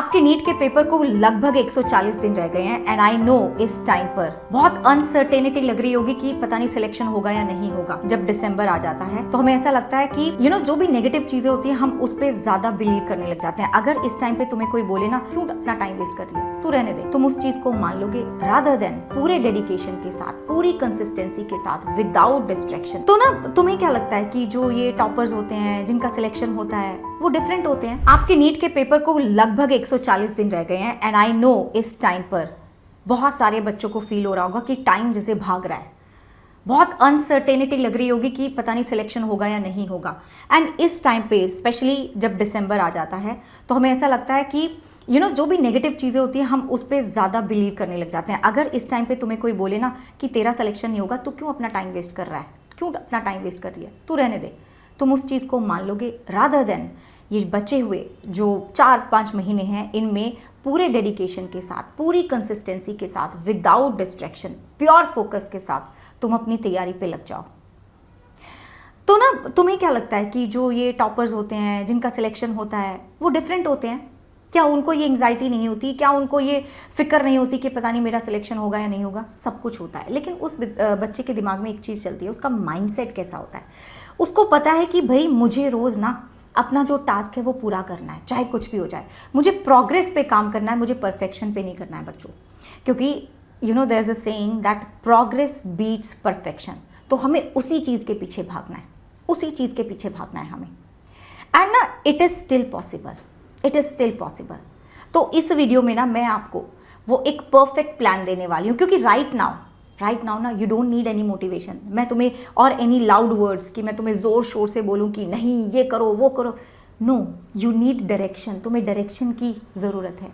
आपके नीट के पेपर को लगभग 140 दिन रह गए हैं एंड आई नो इस टाइम पर बहुत अनसर्टेनिटी लग रही होगी कि पता नहीं सिलेक्शन होगा या नहीं होगा। जब दिसंबर आ जाता है तो हमें ऐसा लगता है कि जो भी नेगेटिव चीजें होती है हम उस पर ज्यादा बिलीव करने लग जाते हैं। अगर इस टाइम पे तुम्हें कोई बोले ना क्यों अपना टाइम वेस्ट कर रही है, तू रहने दे, तुम उस चीज को मान लोगे रादर देन पूरे डेडिकेशन के साथ, पूरी कंसिस्टेंसी के साथ, विदाउट डिस्ट्रैक्शन। तो ना तुम्हें क्या लगता है कि जो ये टॉपर्स होते हैं जिनका सिलेक्शन होता है वो डिफरेंट होते हैं। आपके नीट के पेपर को लगभग 140 दिन रह गए हैं एंड आई नो इस टाइम पर बहुत सारे बच्चों को फील हो रहा होगा कि टाइम जैसे भाग रहा है, बहुत अनसर्टेनिटी लग रही होगी कि पता नहीं सिलेक्शन होगा या नहीं होगा। एंड इस टाइम पे स्पेशली जब दिसंबर आ जाता है तो हमें ऐसा लगता है कि जो भी नेगेटिव चीज़ें होती हैं हम उस पर ज़्यादा बिलीव करने लग जाते हैं। अगर इस टाइम पे तुम्हें कोई बोले ना कि तेरा सिलेक्शन नहीं होगा, तो क्यों अपना टाइम वेस्ट कर रहा है, क्यों अपना टाइम वेस्ट कर रही है, तू रहने दे, तुम उस चीज़ को मान लोगे रादर देन ये बचे हुए जो 4-5 महीने हैं इनमें पूरे डेडिकेशन के साथ, पूरी कंसिस्टेंसी के साथ, विदाउट डिस्ट्रैक्शन, प्योर फोकस के साथ तुम अपनी तैयारी पे लग जाओ। तो ना तुम्हें क्या लगता है कि जो ये टॉपर्स होते हैं जिनका सिलेक्शन होता है वो डिफरेंट होते हैं? क्या उनको ये एंग्जाइटी नहीं होती? क्या उनको ये फिक्र नहीं होती कि पता नहीं मेरा सिलेक्शन होगा या नहीं होगा? सब कुछ होता है, लेकिन उस बच्चे के दिमाग में एक चीज़ चलती है, उसका माइंडसेट कैसा होता है। उसको पता है कि भाई मुझे रोज़ ना अपना जो टास्क है वो पूरा करना है, चाहे कुछ भी हो जाए, मुझे प्रोग्रेस पे काम करना है, मुझे परफेक्शन पे नहीं करना है बच्चों। क्योंकि there is a saying that progress beats perfection. तो हमें उसी चीज़ के पीछे भागना है, उसी चीज़ के पीछे भागना है हमें। एंड ना it is still possible, it is still possible. तो इस वीडियो में ना मैं आपको वो एक परफेक्ट प्लान देने वाली हूँ, क्योंकि राइट नाउ ना you don't need any motivation. मैं तुम्हें और एनी लाउड वर्ड्स कि मैं तुम्हें ज़ोर शोर से बोलूँ कि नहीं ये करो वो करो, नो, यू नीड डायरेक्शन। तुम्हें डायरेक्शन की ज़रूरत है,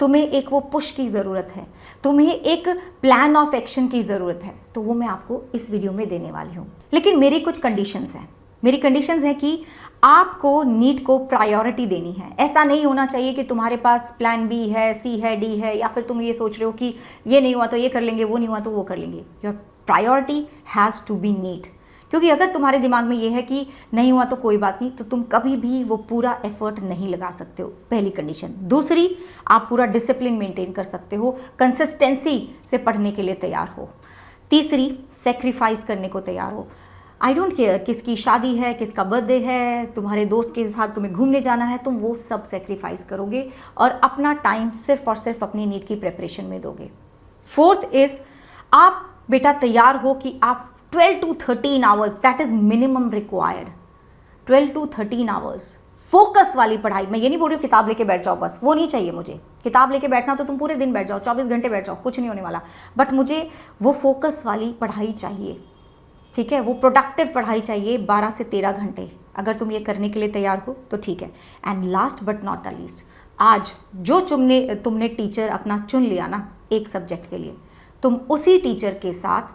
तुम्हें एक वो पुश की ज़रूरत है, तुम्हें एक प्लान ऑफ एक्शन की ज़रूरत है। तो वो मैं आपको इस वीडियो में देने वाली हूँ। लेकिन मेरी कुछ कंडीशंस हैं। मेरी कंडीशंस है कि आपको नीट को प्रायोरिटी देनी है। ऐसा नहीं होना चाहिए कि तुम्हारे पास प्लान बी है, सी है, डी है, या फिर तुम ये सोच रहे हो कि ये नहीं हुआ तो ये कर लेंगे, वो नहीं हुआ तो वो कर लेंगे। Your priority has to be NEET. क्योंकि अगर तुम्हारे दिमाग में ये है कि नहीं हुआ तो कोई बात नहीं, तो तुम कभी भी वो पूरा एफर्ट नहीं लगा सकते हो, पहली कंडीशन। दूसरी, आप पूरा डिसिप्लिन मेंटेन कर सकते हो, कंसिस्टेंसी से पढ़ने के लिए तैयार हो। तीसरी, सेक्रीफाइस करने को तैयार हो। आई डोंट केयर किसकी शादी है, किसका बर्थडे है, तुम्हारे दोस्त के साथ तुम्हें घूमने जाना है, तुम वो सब सेक्रीफाइस करोगे और अपना टाइम सिर्फ और सिर्फ अपनी नीट की प्रिपरेशन में दोगे। फोर्थ इज, आप बेटा तैयार हो कि आप 12 to 13 hours, that is minimum required, 12 to 13 hours focus वाली पढ़ाई। मैं ये नहीं बोल रही हूँ किताब लेके बैठ जाओ, बस वो नहीं चाहिए मुझे। किताब लेके बैठना तो तुम पूरे दिन बैठ जाओ, 24 घंटे बैठ जाओ, कुछ नहीं होने वाला, बट मुझे वो फोकस वाली पढ़ाई चाहिए, ठीक है? वो प्रोडक्टिव पढ़ाई चाहिए, 12 से 13 घंटे। अगर तुम ये करने के लिए तैयार हो तो ठीक है। And last but not the least, आज जो तुमने टीचर अपना चुन लिया ना एक सब्जेक्ट के लिए, तुम उसी टीचर के साथ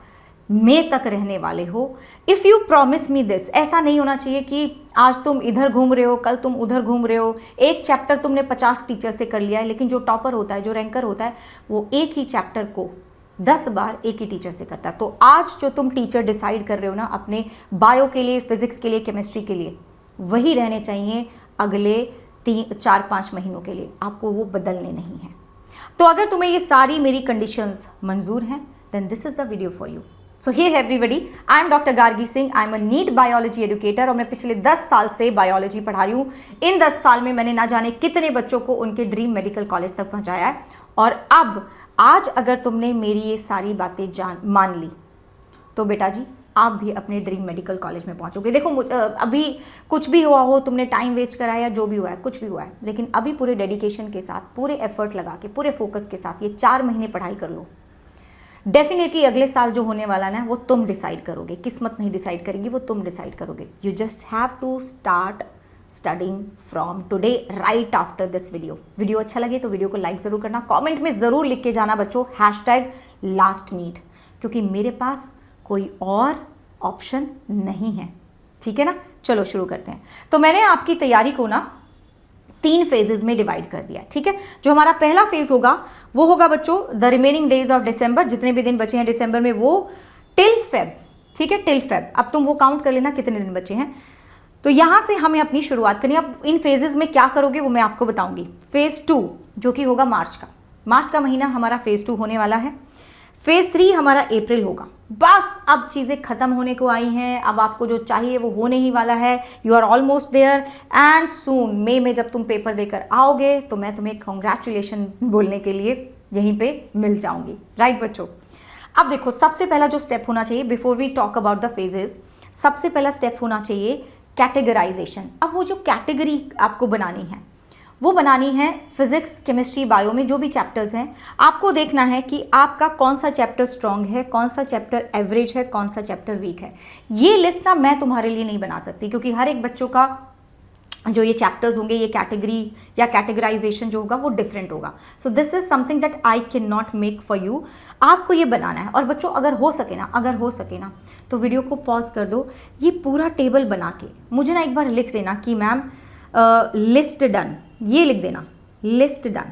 मई तक रहने वाले हो। If you promise me this, ऐसा नहीं होना चाहिए कि आज तुम इधर घूम रहे हो, कल तुम उधर घूम रहे हो। एक चैप्टर तुमने 50 टीचर से कर लिया है, लेकिन जो टॉपर होता है, जो रैंकर होता है, वो एक ही चैप्टर को 10 बार एक ही टीचर से करता है। तो आज जो तुम टीचर डिसाइड कर रहे हो ना अपने बायो के लिए, फिजिक्स के लिए, केमिस्ट्री के लिए, वही रहने चाहिए अगले 3-4-5 महीनों के लिए, आपको वो बदलने नहीं है। तो अगर तुम्हें ये सारी मेरी कंडीशंस मंजूर हैं, then this is the video for you. So hey everybody, I am doctor Gargi Singh, I am a NEET biology educator और मैं पिछले 10 साल से बायोलॉजी पढ़ा रही हूँ। इन 10 साल में मैंने ना जाने कितने बच्चों को उनके ड्रीम मेडिकल कॉलेज तक पहुँचाया है। और अब आज अगर तुमने मेरी ये सारी बातें मान ली तो बेटा जी आप भी अपने ड्रीम मेडिकल कॉलेज में पहुंचोगे। देखो अभी कुछ भी हुआ हो, तुमने टाइम वेस्ट करा है या जो भी हुआ है, कुछ भी हुआ है, लेकिन अभी पूरे डेडिकेशन के साथ, पूरे एफर्ट लगा के, पूरे फोकस के साथ ये 4 महीने पढ़ाई कर लो। डेफिनेटली अगले साल जो होने वाला ना वो तुम डिसाइड करोगे, किस्मत नहीं डिसाइड करेगी, वो तुम डिसाइड करोगे। You just have to start studying from today right after this video. Video अच्छा लगे तो वीडियो को लाइक ज़रूर करना, कमेंट में ज़रूर लिख के जाना बच्चों #LastNeet, क्योंकि मेरे पास कोई और ऑप्शन नहीं है, ठीक है ना? चलो शुरू करते हैं। तो मैंने आपकी तैयारी को ना 3 फेजेस में डिवाइड कर दिया, ठीक है? जो हमारा पहला फेज होगा वो होगा बच्चों the remaining days of December, जितने भी दिन बचे हैं दिसंबर में वो टिल फेब, ठीक है? Till Feb. अब तुम वो काउंट कर लेना कितने दिन बचे हैं। तो यहाँ से हमें अपनी शुरुआत करनी है। अब इन फेजेस में क्या करोगे वो मैं आपको बताऊंगी। फेज 2 जो कि होगा मार्च का महीना हमारा फेज 2 होने वाला है। फेज 3 हमारा अप्रैल होगा। बस अब चीज़ें खत्म होने को आई हैं, अब आपको जो चाहिए वो होने ही वाला है। You are almost there and soon मई में जब तुम पेपर देकर आओगे तो मैं तुम्हें कॉन्ग्रेचुलेशन बोलने के लिए यहीं पे मिल जाऊंगी। राइट बच्चों, अब देखो सबसे पहला जो स्टेप होना चाहिए before we talk about the phases, सबसे पहला स्टेप होना चाहिए कैटेगराइजेशन। अब वो जो कैटेगरी आपको बनानी है वो बनानी है फिजिक्स, केमिस्ट्री, बायो में जो भी चैप्टर्स हैं, आपको देखना है कि आपका कौन सा चैप्टर स्ट्रॉन्ग है, कौन सा चैप्टर एवरेज है, कौन सा चैप्टर वीक है। ये लिस्ट ना मैं तुम्हारे लिए नहीं बना सकती क्योंकि हर एक बच्चों का जो ये चैप्टर्स होंगे, ये कैटेगरी या कैटेगराइजेशन जो होगा वो डिफरेंट होगा। So this is something that I can not make for you. आपको ये बनाना है। और बच्चों अगर हो सके ना तो वीडियो को पॉज कर दो, ये पूरा टेबल बना के मुझे ना एक बार लिख देना कि मैम लिस्ट डन, ये लिख देना लिस्ट डन,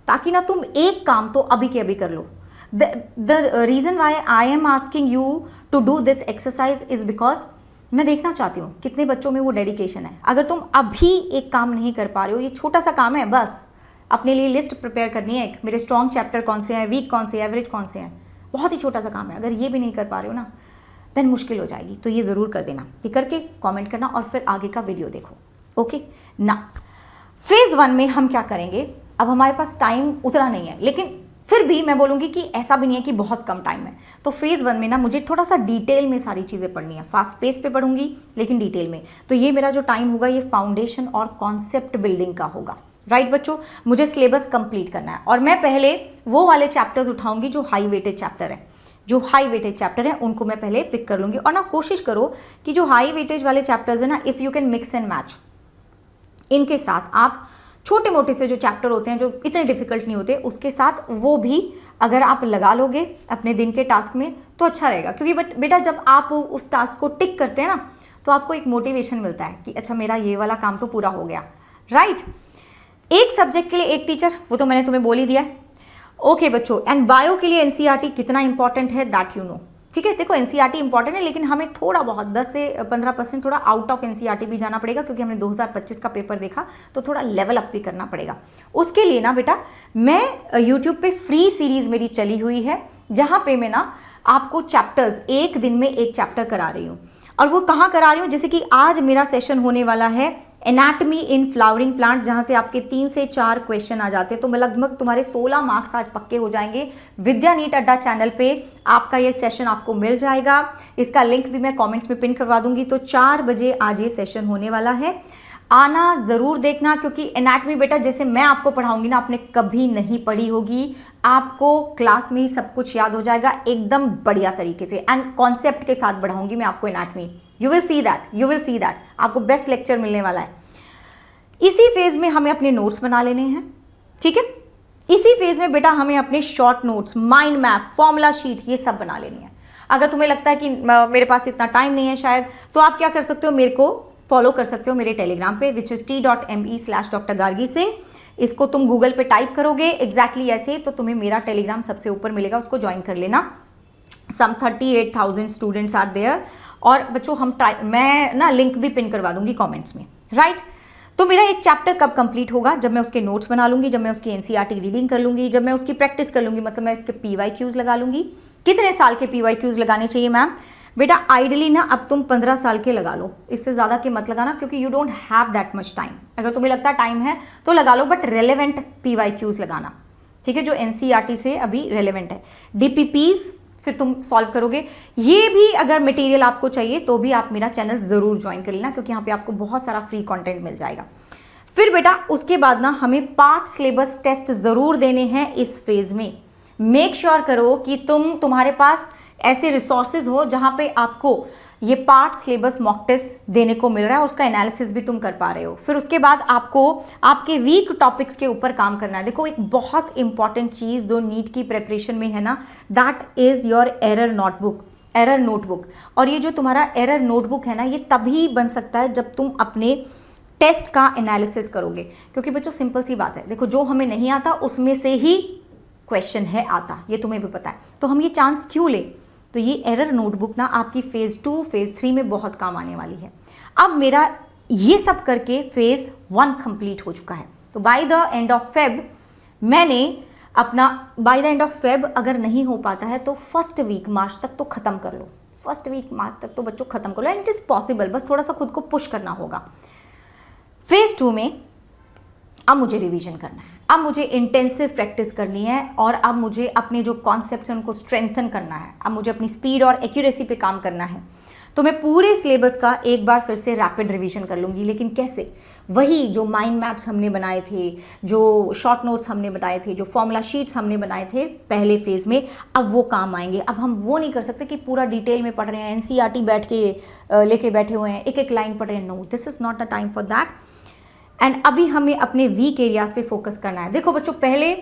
ताकि ना तुम एक काम तो अभी के अभी कर लो। The reason why I am asking you to do this exercise is because मैं देखना चाहती हूँ कितने बच्चों में वो डेडिकेशन है। अगर तुम अभी एक काम नहीं कर पा रहे हो, ये छोटा सा काम है, बस अपने लिए लिस्ट प्रिपेयर करनी है, एक मेरे स्ट्रॉन्ग चैप्टर कौन से हैं, वीक कौन से, एवरेज कौन से हैं, बहुत ही छोटा सा काम है। अगर ये भी नहीं कर पा रहे हो ना देन मुश्किल हो जाएगी। तो ये ज़रूर कर देना, ये करके कॉमेंट करना और फिर आगे का वीडियो देखो। ओके ना, फेज 1 में हम क्या करेंगे, अब हमारे पास टाइम उतना नहीं है, लेकिन फिर भी मैं बोलूँगी कि ऐसा भी नहीं है कि बहुत कम टाइम है। तो फेज़ 1 में ना मुझे थोड़ा सा डिटेल में सारी चीज़ें पढ़नी है, फास्ट पेस पे पढ़ूंगी लेकिन डिटेल में। तो ये मेरा जो टाइम होगा ये फाउंडेशन और कॉन्सेप्ट बिल्डिंग का होगा। राइट बच्चों, मुझे सिलेबस कंप्लीट करना है और मैं पहले वो वाले चैप्टर्स उठाऊंगी जो हाई वेटेज चैप्टर है, जो हाई वेटेज चैप्टर है उनको मैं पहले पिक कर लूँगी। और ना कोशिश करो कि जो हाई वेटेज वाले चैप्टर्स है ना, if you can mix and match, इनके साथ आप छोटे मोटे से जो चैप्टर होते हैं जो इतने डिफिकल्ट नहीं होते उसके साथ वो भी अगर आप लगा लोगे अपने दिन के टास्क में तो अच्छा रहेगा। क्योंकि बेटा जब आप उस टास्क को टिक करते हैं ना तो आपको एक मोटिवेशन मिलता है कि अच्छा मेरा ये वाला काम तो पूरा हो गया। राइट, एक सब्जेक्ट के लिए एक टीचर, वो तो मैंने तुम्हें बोल ही दिया। ओके बच्चों, एंड बायो के लिए एनसीईआरटी कितना इंपॉर्टेंट है दैट यू नो। ठीक है, देखो एनसीईआरटी इंपॉर्टेंट है लेकिन हमें थोड़ा बहुत 10 से 15% थोड़ा आउट ऑफ एनसीईआरटी भी जाना पड़ेगा क्योंकि हमने 2025 का पेपर देखा तो थोड़ा लेवल अप भी करना पड़ेगा। उसके लिए ना बेटा मैं यूट्यूब पे फ्री सीरीज मेरी चली हुई है जहाँ पे मैं ना आपको चैप्टर्स एक दिन में एक चैप्टर करा रही हूँ। और वो कहाँ करा रही हूँ, जैसे कि आज मेरा सेशन होने वाला है एनाटमी इन फ्लावरिंग प्लांट, जहाँ से आपके 3 से 4 क्वेश्चन आ जाते हैं। तो लगभग तुम्हारे 16 मार्क्स आज पक्के हो जाएंगे। विद्या नीट अड्डा चैनल पे आपका ये सेशन आपको मिल जाएगा, इसका लिंक भी मैं कमेंट्स में पिन करवा दूंगी। तो 4 बजे आज ये सेशन होने वाला है, आना ज़रूर देखना। क्योंकि एनाटमी बेटा जैसे मैं आपको पढ़ाऊंगी ना, आपने कभी नहीं पढ़ी होगी, आपको क्लास में ही सब कुछ याद हो जाएगा एकदम बढ़िया तरीके से। एंड कॉन्सेप्ट के साथ पढ़ाऊंगी मैं आपको anatomy. You will see that आपको बेस्ट लेक्चर मिलने वाला है। इसी फेज में हमें अपने नोट्स बना लेने हैं। ठीक है, इसी फेज में बेटा हमें अपने short notes, mind map, formula sheet, ये सब बना लेनी है। अगर तुम्हें लगता है कि मेरे पास इतना टाइम नहीं है शायद, तो आप क्या कर सकते हो, मेरे को फॉलो कर सकते हो मेरे टेलीग्राम पे which is t.me/Dr. Gargi Singh। इसको तुम गूगल पे टाइप करोगे एग्जैक्टली ऐसे तो तुम्हें मेरा टेलीग्राम सबसे ऊपर मिलेगा, उसको ज्वाइन कर लेना। सम 38,000 स्टूडेंट्स आर देयर। और बच्चों मैं ना लिंक भी पिन करवा दूंगी कमेंट्स में। राइट, तो मेरा एक चैप्टर कब कंप्लीट होगा, जब मैं उसके नोट्स बना लूंगी, जब मैं उसकी एनसीईआरटी रीडिंग कर लूंगी, जब मैं उसकी प्रैक्टिस कर लूंगी, मतलब मैं इसके PYQs लगा लूंगी। कितने साल के PYQs लगाने चाहिए मैम? बेटा आइडली ना अब तुम 15 साल के लगा लो, इससे ज़्यादा के मत लगाना क्योंकि you don't have that much time. अगर तुम्हें लगता है टाइम है तो लगा लो, बट रेलेवेंट PYQs लगाना। ठीक है, जो एनसीईआरटी से अभी रेलेवेंट है। DPPs फिर तुम सॉल्व करोगे। ये भी अगर मटेरियल आपको चाहिए तो भी आप मेरा चैनल ज़रूर ज्वाइन कर लेना क्योंकि यहाँ पे आपको बहुत सारा फ्री कंटेंट मिल जाएगा। फिर बेटा उसके बाद ना हमें पार्ट सिलेबस टेस्ट ज़रूर देने हैं इस फेज़ में। मेक श्योर करो कि तुम्हारे पास ऐसे रिसोर्सेज हो जहाँ पे आपको ये पार्ट सिलेबस मॉक टेस्ट देने को मिल रहा है और उसका एनालिसिस भी तुम कर पा रहे हो। फिर उसके बाद आपको आपके वीक टॉपिक्स के ऊपर काम करना है। देखो एक बहुत इंपॉर्टेंट चीज़ जो नीट की प्रेपरेशन में है ना, that is your error notebook. और ये जो तुम्हारा एरर नोटबुक है ना, ये तभी बन सकता है जब तुम अपने टेस्ट का एनालिसिस करोगे। क्योंकि बच्चों सिंपल सी बात है, देखो जो हमें नहीं आता उसमें से ही क्वेश्चन है आता, ये तुम्हें भी पता है। तो हम ये चांस क्यों लें तो ये एरर नोटबुक ना आपकी फेज़ 2 फेज़ 3 में बहुत काम आने वाली है। अब मेरा ये सब करके फेज़ 1 कंप्लीट हो चुका है। तो by the end of Feb मैंने अपना, by the end of Feb अगर नहीं हो पाता है तो फर्स्ट वीक मार्च तक तो ख़त्म कर लो, फर्स्ट वीक मार्च तक तो बच्चों ख़त्म कर लो, एंड इट इज़ पॉसिबल, बस थोड़ा सा खुद को पुश करना होगा। फेज़ 2 में अब मुझे रिवीजन करना है, अब मुझे इंटेंसिव प्रैक्टिस करनी है, और अब मुझे अपने जो कॉन्सेप्ट्स हैं उनको स्ट्रेंथन करना है, अब मुझे अपनी स्पीड और एक्यूरेसी पे काम करना है। तो मैं पूरे सिलेबस का एक बार फिर से रैपिड रिवीजन कर लूँगी, लेकिन कैसे? वही जो माइंड मैप्स हमने बनाए थे, जो शॉर्ट नोट्स हमने बनाए थे, जो फॉर्मूला शीट्स हमने बनाए थे पहले फेज़ में, अब वो काम आएंगे। अब हम वो नहीं कर सकते कि पूरा डिटेल में पढ़ रहे हैं, एनसीईआरटी बैठ के लेके बैठे हुए हैं, एक एक लाइन पढ़ रहे हैं। No, this is not a time for that. And अभी हमें अपने वीक एरियाज़ पे फोकस करना है। देखो बच्चों, पहले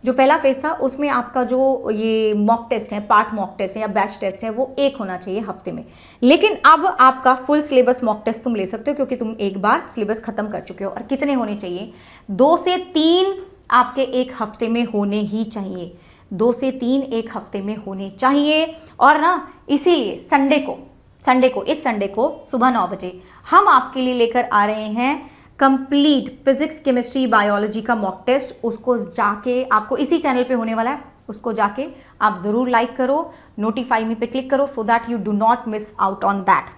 जो पहला फेज़ था उसमें आपका जो ये मॉक टेस्ट है, पार्ट मॉक टेस्ट है या बैच टेस्ट है, वो एक होना चाहिए हफ्ते में। लेकिन अब आपका फुल सिलेबस मॉक टेस्ट तुम ले सकते हो, क्योंकि तुम एक बार सिलेबस खत्म कर चुके हो। और कितने होने चाहिए? 2 से 3 आपके एक हफ्ते में होने ही चाहिए, 2 से 3 एक हफ्ते में होने चाहिए। और ना इसीलिए इस संडे को सुबह 9 बजे हम आपके लिए लेकर आ रहे हैं कंप्लीट फिजिक्स, केमिस्ट्री, बायोलॉजी का मॉक टेस्ट। उसको जाके आपको इसी चैनल पे होने वाला है, उसको जाके आप ज़रूर लाइक करो, नोटिफाई मी पे क्लिक करो, so that you do not miss out on that.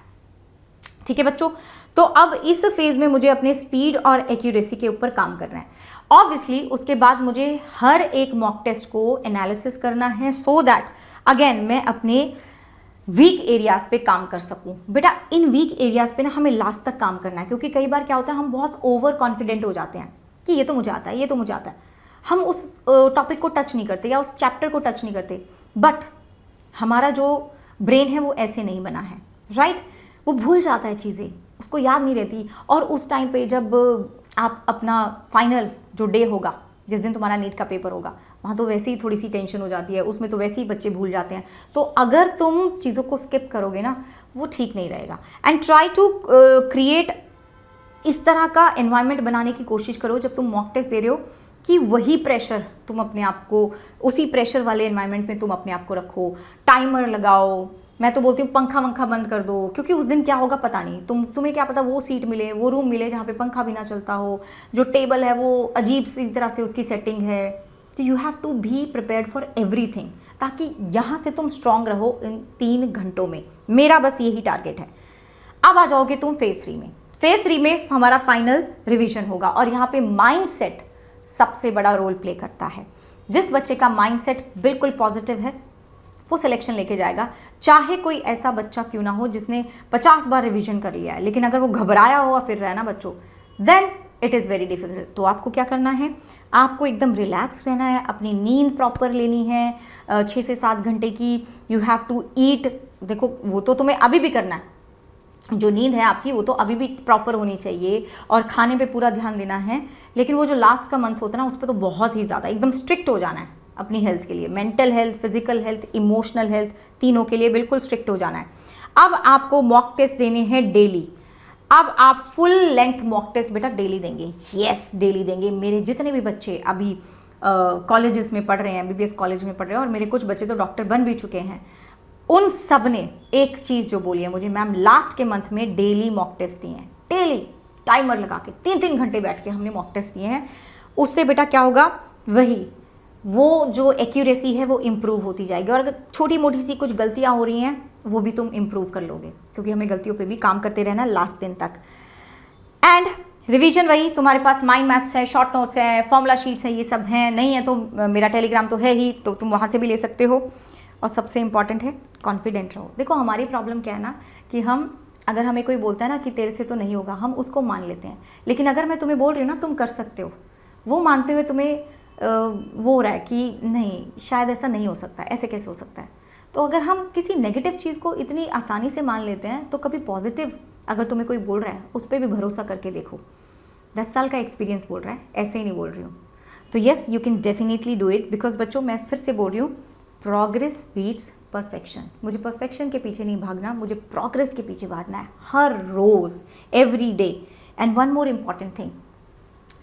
ठीक है बच्चों, तो अब इस फेज़ में मुझे अपने स्पीड और एक्यूरेसी के ऊपर काम करना है। ऑब्वियसली उसके बाद मुझे हर एक मॉक टेस्ट को एनालिसिस करना है, सो दैट अगेन मैं अपने वीक एरियाज़ पे काम कर सकूं। बेटा इन वीक एरियाज़ पे ना हमें लास्ट तक काम करना है, क्योंकि कई बार क्या होता है, हम बहुत ओवर कॉन्फिडेंट हो जाते हैं कि ये तो मुझे आता है, ये तो मुझे आता है। हम उस टॉपिक को टच नहीं करते या उस चैप्टर को टच नहीं करते। बट हमारा जो ब्रेन है वो ऐसे नहीं बना है, राइट? वो भूल जाता है चीज़ें, उसको याद नहीं रहती। और उस टाइम पे जब आप अपना फाइनल जो डे होगा, जिस दिन तुम्हारा नीट का पेपर होगा, वहाँ तो वैसे ही थोड़ी सी टेंशन हो जाती है, उसमें तो वैसे ही बच्चे भूल जाते हैं। तो अगर तुम चीज़ों को स्किप करोगे ना, वो ठीक नहीं रहेगा। एंड ट्राई टू क्रिएट इस तरह का एनवायरनमेंट बनाने की कोशिश करो जब तुम मॉक टेस्ट दे रहे हो, कि वही प्रेशर तुम अपने आप को, उसी प्रेशर वाले एनवायरनमेंट में तुम अपने आप को रखो। टाइमर लगाओ, मैं तो बोलती हूँ पंखा वंखा बंद कर दो, क्योंकि उस दिन क्या होगा पता नहीं। तुम्हें क्या पता वो सीट मिले, वो रूम मिले जहाँ पे पंखा भी ना चलता हो, जो टेबल है वो अजीब सी तरह से उसकी सेटिंग है। तो you have to be prepared for everything, ताकि यहाँ से तुम स्ट्रांग रहो इन 3 घंटों में। मेरा बस यही टारगेट है। अब आ जाओगे तुम फेज़ 3 में। फेज़ 3 में हमारा फाइनल रिविजन होगा, और यहाँ पे माइंड सेट सबसे बड़ा रोल प्ले करता है। जिस बच्चे का माइंड सेट बिल्कुल पॉजिटिव है वो सिलेक्शन लेके जाएगा, चाहे कोई ऐसा बच्चा क्यों ना हो जिसने 50 बार रिवीजन कर लिया है। लेकिन अगर वो घबराया हुआ फिर रहा है ना बच्चों, then it is very difficult. तो आपको क्या करना है, आपको एकदम रिलैक्स रहना है, अपनी नींद प्रॉपर लेनी है 6 से 7 घंटे की। यू हैव टू ईट, देखो वो तो तुम्हें अभी भी करना है, जो नींद है आपकी वो तो अभी भी प्रॉपर होनी चाहिए, और खाने पे पूरा ध्यान देना है। लेकिन वो जो लास्ट का मंथ होता है ना, उस पर तो बहुत ही ज़्यादा एकदम स्ट्रिक्ट हो जाना है अपनी हेल्थ के लिए, mental health, physical health, emotional health, तीनों के लिए बिल्कुल स्ट्रिक्ट हो जाना है। अब आपको मॉक टेस्ट देने हैं डेली। अब आप फुल लेंथ मॉक टेस्ट बेटा डेली देंगे, यस डेली देंगे। मेरे जितने भी बच्चे अभी कॉलेजेस में पढ़ रहे हैं, MBBS कॉलेज में पढ़ रहे हैं, और मेरे कुछ बच्चे तो डॉक्टर बन भी चुके हैं, उन सब ने एक चीज़ जो बोली है मुझे, मैम लास्ट के मंथ में डेली मॉक टेस्ट दिए हैं, डेली टाइमर लगा के 3-3 घंटे बैठ के हमने मॉक टेस्ट दिए हैं। उससे बेटा क्या होगा, वही वो जो एक्यूरेसी है वो इम्प्रूव होती जाएगी, और अगर छोटी मोटी सी कुछ गलतियां हो रही हैं वो भी तुम इम्प्रूव कर लोगे, क्योंकि हमें गलतियों पे भी काम करते रहना लास्ट दिन तक। एंड रिवीजन वही, तुम्हारे पास माइंड मैप्स है, शॉर्ट नोट्स है, फॉर्मूला शीट्स है, ये सब हैं। नहीं है तो मेरा टेलीग्राम तो है ही, तो तुम वहाँ से भी ले सकते हो। और सबसे इंपॉर्टेंट है कॉन्फिडेंट रहो। देखो हमारी प्रॉब्लम क्या है ना, कि हम अगर हमें कोई बोलता है ना कि तेरे से तो नहीं होगा, हम उसको मान लेते हैं। लेकिन अगर मैं तुम्हें बोल रही हूँ ना तुम कर सकते हो, वो मानते हुए तुम्हें वो हो रहा है कि नहीं शायद ऐसा नहीं हो सकता, ऐसे कैसे हो सकता है। तो अगर हम किसी नेगेटिव चीज़ को इतनी आसानी से मान लेते हैं, तो कभी पॉजिटिव अगर तुम्हें कोई बोल रहा है उस पर भी भरोसा करके देखो। 10 साल का एक्सपीरियंस बोल रहा है, ऐसे ही नहीं बोल रही हूँ। तो yes you can definitely do it, because बच्चों मैं फिर से बोल रही हूँ, प्रोग्रेस बीट्स परफेक्शन। मुझे परफेक्शन के पीछे नहीं भागना, मुझे प्रोग्रेस के पीछे भागना है हर रोज़, every day. And one more important thing,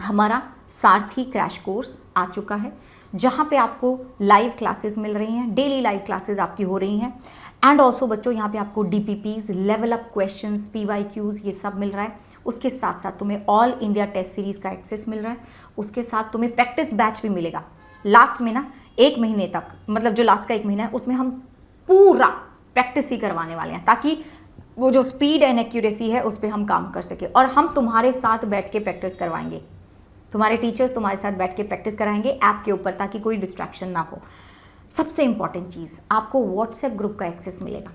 हमारा सारथी क्रैश कोर्स आ चुका है, जहाँ पे आपको लाइव क्लासेस मिल रही हैं, डेली लाइव क्लासेस आपकी हो रही हैं। एंड ऑल्सो बच्चों यहाँ पे आपको DPPs, level up questions, PYQs ये सब मिल रहा है। उसके साथ साथ तुम्हें ऑल इंडिया टेस्ट सीरीज़ का एक्सेस मिल रहा है। उसके साथ तुम्हें प्रैक्टिस बैच भी मिलेगा। लास्ट में ना 1 महीने तक, मतलब जो लास्ट का 1 महीना है उसमें हम पूरा प्रैक्टिस ही करवाने वाले हैं, ताकि वो जो स्पीड एंड एक्यूरेसी है उस पर हम काम कर सके। और हम तुम्हारे साथ बैठ के प्रैक्टिस करवाएंगे, तुम्हारे टीचर्स तुम्हारे साथ बैठ के प्रैक्टिस कराएंगे ऐप के ऊपर, ताकि कोई डिस्ट्रैक्शन ना हो। सबसे इंपॉर्टेंट चीज़, आपको व्हाट्सएप ग्रुप का एक्सेस मिलेगा।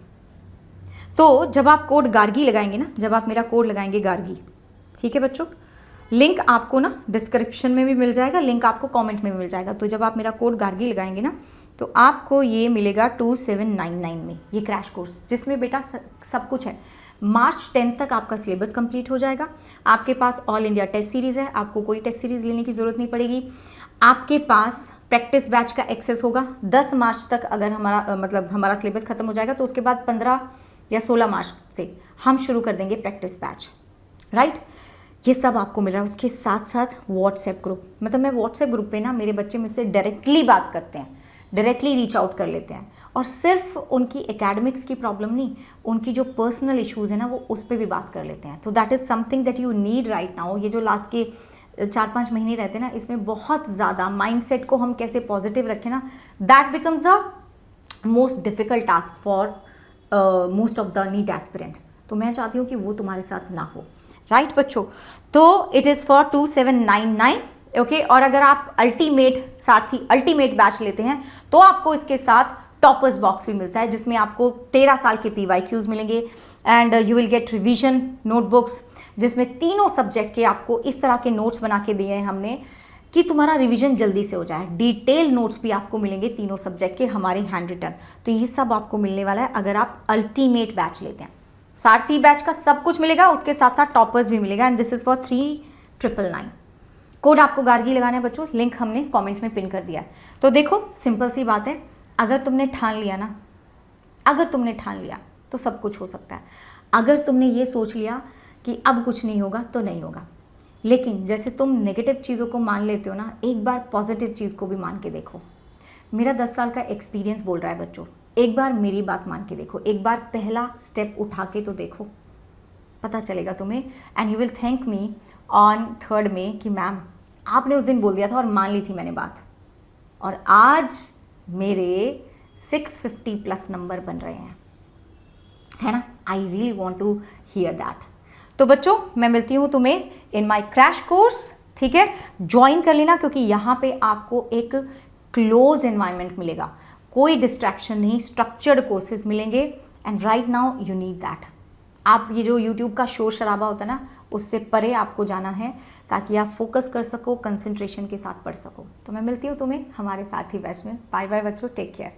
तो जब आप कोड गार्गी लगाएंगे ना, जब आप मेरा कोड लगाएंगे गार्गी, ठीक है बच्चों, लिंक आपको ना डिस्क्रिप्शन में भी मिल जाएगा, लिंक आपको कमेंट में भी मिल जाएगा। तो जब आप मेरा कोड गार्गी लगाएंगे ना, तो आपको ये मिलेगा 2799 में, ये क्रैश कोर्स, जिसमें बेटा सब कुछ है। मार्च 10 तक आपका सिलेबस कंप्लीट हो जाएगा। आपके पास ऑल इंडिया टेस्ट सीरीज़ है, आपको कोई टेस्ट सीरीज़ लेने की ज़रूरत नहीं पड़ेगी। आपके पास प्रैक्टिस बैच का एक्सेस होगा। 10 मार्च तक अगर हमारा सिलेबस खत्म हो जाएगा, तो उसके बाद 15 या 16 मार्च से हम शुरू कर देंगे प्रैक्टिस बैच, राइट। ये सब आपको मिल रहा है। उसके साथ साथ व्हाट्सएप ग्रुप, मतलब मैं व्हाट्सएप ग्रुप पे ना मेरे बच्चे मुझसे डायरेक्टली बात करते हैं, डायरेक्टली रीच आउट कर लेते हैं। और सिर्फ उनकी एकेडमिक्स की प्रॉब्लम नहीं, उनकी जो पर्सनल इश्यूज़ है ना, वो उस पर भी बात कर लेते हैं। तो that is something that you need right now. ये जो लास्ट के 4-5 महीने रहते हैं ना, इसमें बहुत ज़्यादा माइंडसेट को हम कैसे पॉजिटिव रखें ना, that becomes the most difficult task for most of the NEET aspirant. तो मैं चाहती हूँ कि वो तुम्हारे साथ ना हो, राइट बच्चों। तो इट इज़ फॉर 2799, ओके। और अगर आप अल्टीमेट सारथी अल्टीमेट बैच लेते हैं, तो आपको इसके साथ टॉपर्स बॉक्स भी मिलता है, जिसमें आपको 13 साल के PYQs मिलेंगे and you will get revision notebooks, जिसमें तीनों सब्जेक्ट के आपको इस तरह के नोट्स बना के दिए हैं हमने कि तुम्हारा रिवीजन जल्दी से हो जाए। डिटेल नोट्स भी आपको मिलेंगे तीनों सब्जेक्ट के, हमारे हैंड रिटन। तो ये सब आपको मिलने वाला है अगर आप अल्टीमेट बैच लेते हैं। सारथी बैच का सब कुछ मिलेगा, उसके साथ साथ टॉपर्स भी मिलेगा, and this is for 3999। Code आपको गार्गी लगाना है बच्चों, लिंक हमने कमेंट में पिन कर दिया है। तो देखो सिंपल सी बात है, अगर तुमने ठान लिया ना, अगर तुमने ठान लिया तो सब कुछ हो सकता है। अगर तुमने ये सोच लिया कि अब कुछ नहीं होगा, तो नहीं होगा। लेकिन जैसे तुम नेगेटिव चीज़ों को मान लेते हो ना, एक बार पॉजिटिव चीज़ को भी मान के देखो। मेरा 10 साल का एक्सपीरियंस बोल रहा है बच्चों, एक बार मेरी बात मान के देखो, एक बार पहला स्टेप उठा के तो देखो, पता चलेगा तुम्हें। And you will thank me on 3rd में कि मैम आपने उस दिन बोल दिया था और मान ली थी मैंने बात, और आज मेरे 650+ नंबर बन रहे हैं, है ना। I really want to hear that. तो बच्चों मैं मिलती हूँ तुम्हें इन माई क्रैश कोर्स, ठीक है। ज्वाइन कर लेना, क्योंकि यहाँ पे आपको एक क्लोज एनवायरनमेंट मिलेगा, कोई डिस्ट्रैक्शन नहीं, स्ट्रक्चर्ड कोर्सेज मिलेंगे। And right now you need that. आप ये जो यूट्यूब का शोर शराबा होता है ना, उससे परे आपको जाना है, ताकि आप फोकस कर सको, कंसंट्रेशन के साथ पढ़ सको। तो मैं मिलती हूँ तुम्हें हमारे सारथी बैच में। बाय बाय बच्चों, टेक केयर।